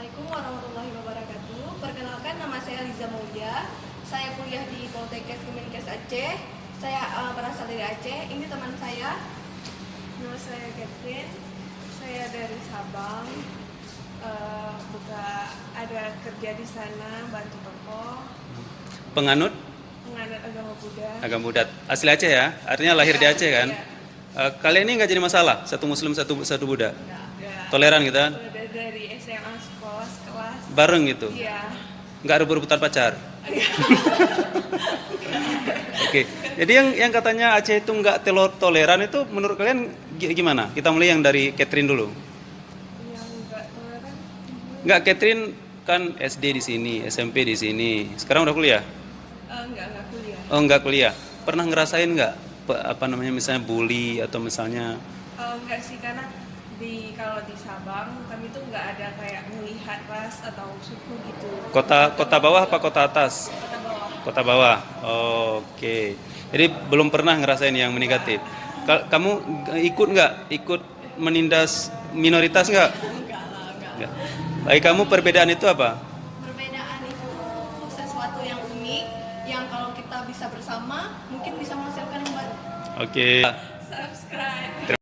Assalamualaikum warahmatullahi wabarakatuh. Perkenalkan, nama saya Liza Maulia. Saya kuliah di Poltekkes Kemenkes Aceh. Saya berasal dari Aceh. Ini teman saya. Nama saya Catherine. Saya dari Sabang. Ada kerja di sana, bantu toko. Penganut Penganut agama Buddha. agama Buddha. Asli Aceh ya? Artinya lahir di Aceh kan? Iya. Kalian ini nggak jadi masalah? Satu Muslim, satu Buddha? Enggak. Toleran gitu kan? Udah dari SMA sekolah kelas. Bareng gitu? Iya. Nggak ada berebutan pacar? Oke. Jadi yang katanya Aceh itu nggak toleran itu menurut kalian gimana? Kita mulai yang dari Catherine dulu. Yang enggak toleran. Nggak, Catherine kan SD di sini, SMP di sini. Sekarang udah kuliah? Enggak kuliah. Oh, nggak kuliah. Pernah ngerasain nggak apa namanya misalnya bully atau misalnya Enggak sih, karena kalau di Sabang kami tuh nggak ada kayak melihat ras atau suku gitu. kota bawah apa kota atas? Kota bawah. Kota bawah. Oke. Jadi belum pernah ngerasain yang negatif. Kamu ikut menindas minoritas nggak? Enggak lah, enggak. Nggak. Bagi kamu perbedaan itu apa? Perbedaan itu sesuatu yang unik, yang kalau kita bisa bersama mungkin bisa menghasilkan yang baru. Oke. Subscribe.